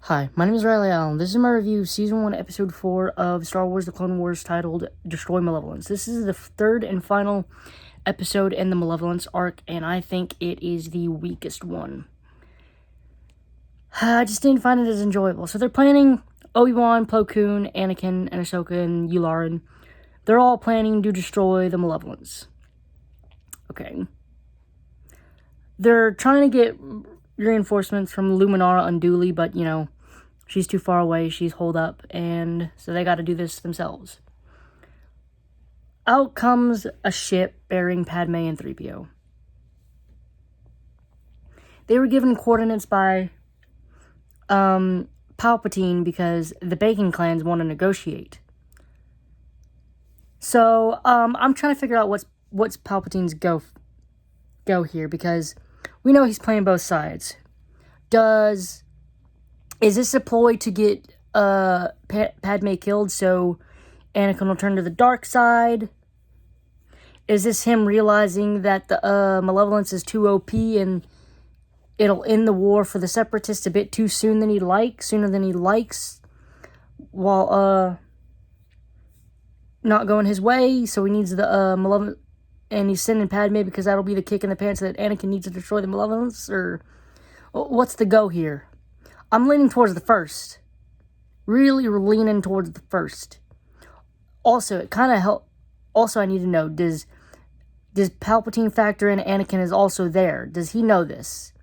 Hi, my name is Riley Allen. This is my review of Season 1, Episode 4 of Star Wars The Clone Wars titled Destroy Malevolence. This is the third and final episode in the Malevolence arc, and I think it is the weakest one. I just didn't find it as enjoyable. So they're planning Obi-Wan, Plo Koon, Anakin, and Ahsoka, and Yularen. They're all planning to destroy the Malevolence. Okay. They're trying to get reinforcements from Luminara unduly, but, she's too far away, she's holed up, and so they gotta do this themselves. Out comes a ship bearing Padme and 3PO. They were given coordinates by Palpatine because the Bacon clans want to negotiate. So, I'm trying to figure out what's Palpatine's go here, because we know he's playing both sides. Is this a ploy to get Padme killed so Anakin will turn to the dark side? Is this him realizing that the Malevolence is too OP and it'll end the war for the Separatists a bit too sooner than he likes, while not going his way, so he needs the Malevolence, and he's sending Padme because that'll be the kick in the pants that Anakin needs to destroy the Malevolence? Or what's the go here? I'm leaning towards the first. Really leaning towards the first. Also, it kind of help. Also, I need to know, does Palpatine factor in Anakin is also there? Does he know this?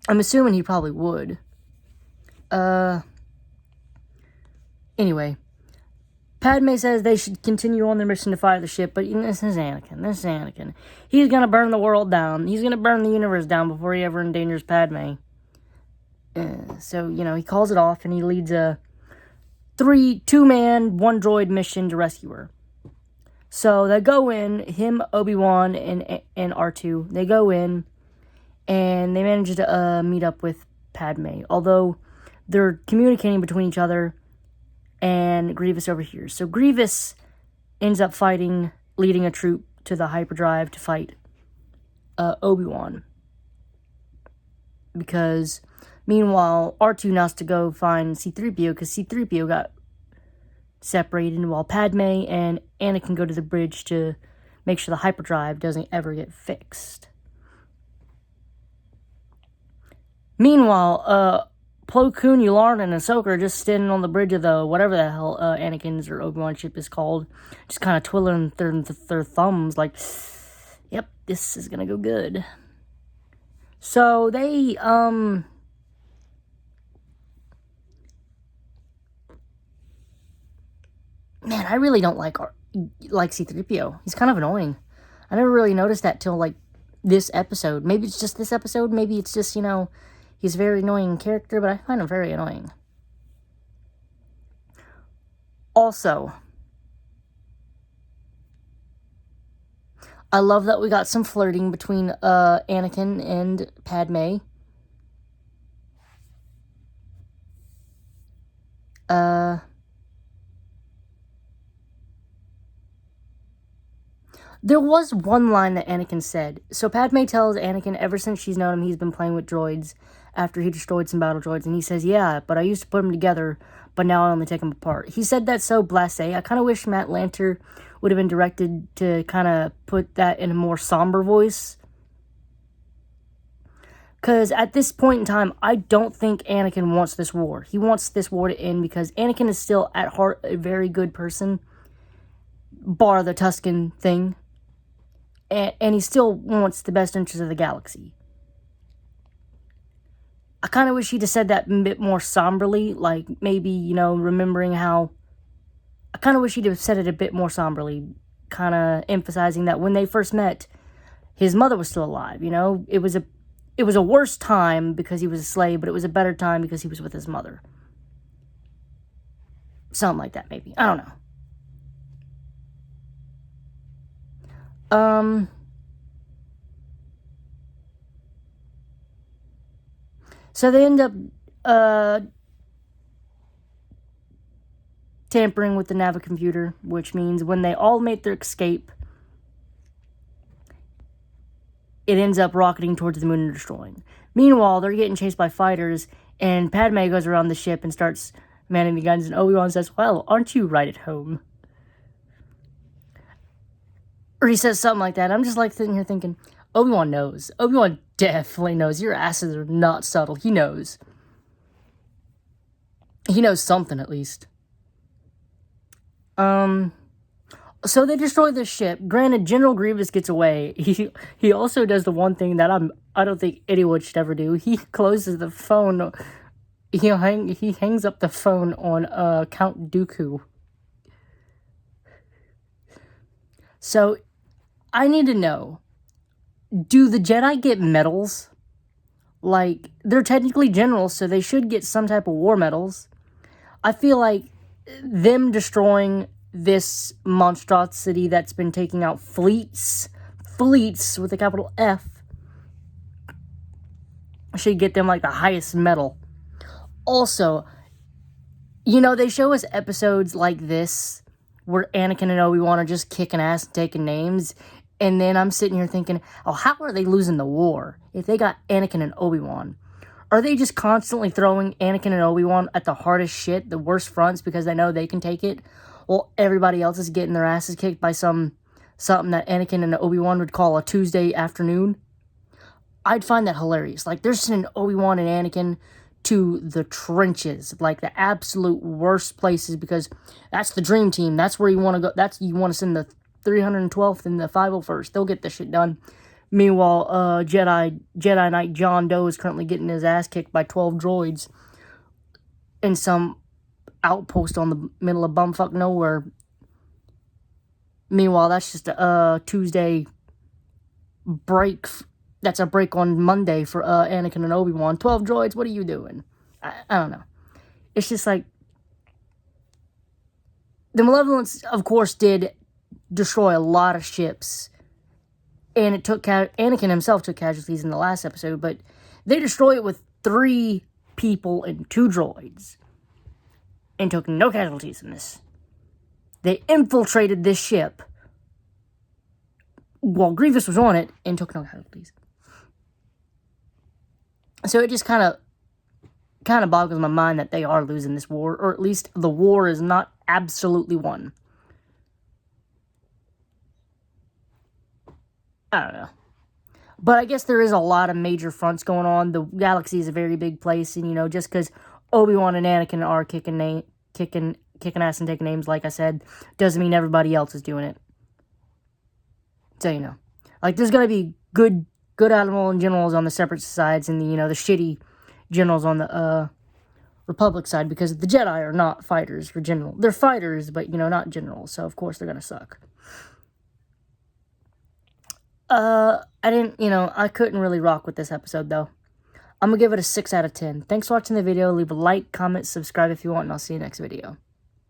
I'm assuming he probably would. Anyway. Padme says they should continue on their mission to fire the ship, but this is Anakin. He's gonna burn the world down. He's gonna burn the universe down before he ever endangers Padme. So, he calls it off, and he leads a 2-man, 1-droid mission to rescue her. So, they go in, him, Obi-Wan, and R2, they go in, and they manage to meet up with Padme, although they're communicating between each other, and Grievous over here. So Grievous ends up leading a troop to the hyperdrive to fight Obi-Wan. Because, meanwhile, R2 now has to go find C-3PO, because C-3PO got separated, while Padme and Anakin go to the bridge to make sure the hyperdrive doesn't ever get fixed. Meanwhile, Plo Koon, Yularen, and Ahsoka are just standing on the bridge of the whatever the hell Anakin's or Obi-Wan ship is called, just kind of twiddling their thumbs like, yep, this is gonna go good. So they, man, I really don't like C-3PO. He's kind of annoying. I never really noticed that till, this episode. Maybe it's just this episode, maybe it's just, he's a very annoying character, but I find him very annoying. Also, I love that we got some flirting between Anakin and Padme. There was one line that Anakin said. So Padme tells Anakin ever since she's known him, he's been playing with droids after he destroyed some battle droids. And he says, yeah, but I used to put them together, but now I only take them apart. He said that so blasé. I kind of wish Matt Lanter would have been directed to kind of put that in a more somber voice. Because at this point in time, I don't think Anakin wants this war. He wants this war to end because Anakin is still at heart a very good person, bar the Tusken thing. And he still wants the best interests of the galaxy. I kind of wish he'd have said that a bit more somberly, like maybe, remembering how... I kind of wish he'd have said it a bit more somberly, kind of emphasizing that when they first met, his mother was still alive, It was a worse time because he was a slave, but it was a better time because he was with his mother. Something like that, maybe. I don't know. So they end up, tampering with the Navicomputer, which means when they all make their escape, it ends up rocketing towards the moon and destroying. Meanwhile, they're getting chased by fighters, and Padme goes around the ship and starts manning the guns, and Obi-Wan says, well, aren't you right at home? Or he says something like that. I'm just like sitting here thinking, Obi-Wan knows. Obi-Wan definitely knows. Your asses are not subtle. He knows. He knows something, at least. So they destroy the ship. Granted, General Grievous gets away. He also does the one thing that I don't think anyone should ever do. He closes the phone. He hangs up the phone on Count Dooku. So I need to know, do the Jedi get medals? Like, they're technically generals, so they should get some type of war medals. I feel like them destroying this monstrosity that's been taking out fleets with a capital F, should get them, like, the highest medal. Also, you know, they show us episodes like this, where Anakin and Obi-Wan are just kicking ass and taking names, and then I'm sitting here thinking, oh, how are they losing the war if they got Anakin and Obi-Wan? Are they just constantly throwing Anakin and Obi-Wan at the hardest shit, the worst fronts, because they know they can take it? While everybody else is getting their asses kicked by something that Anakin and Obi-Wan would call a Tuesday afternoon? I'd find that hilarious. Like, they're sending Obi-Wan and Anakin to the trenches, like the absolute worst places, because that's the dream team. That's where you want to go. You want to send the 312th and the 501st. They'll get this shit done. Meanwhile, Jedi Knight John Doe is currently getting his ass kicked by 12 droids in some outpost on the middle of bumfuck nowhere. Meanwhile, that's just a Tuesday break. That's a break on Monday for Anakin and Obi-Wan. 12 droids, what are you doing? I don't know. It's just like, the Malevolence, of course, did destroy a lot of ships. And it took Anakin himself took casualties in the last episode, but they destroy it with 3 people and 2 droids. And took no casualties in this. They infiltrated this ship while Grievous was on it and took no casualties. So it just kind of boggles my mind that they are losing this war, or at least the war is not absolutely won. I don't know. But I guess there is a lot of major fronts going on. The galaxy is a very big place, and, you know, just because Obi-Wan and Anakin are kicking ass and taking names, like I said, doesn't mean everybody else is doing it. So, you know. Like, there's going to be good admiral and generals on the separate sides, and, you know, the shitty generals on the Republic side, because the Jedi are not fighters for general. They're fighters, but, you know, not generals, so of course they're going to suck. I couldn't really rock with this episode, though. I'm going to give it a 6 out of 10. Thanks for watching the video. Leave a like, comment, subscribe if you want, and I'll see you next video.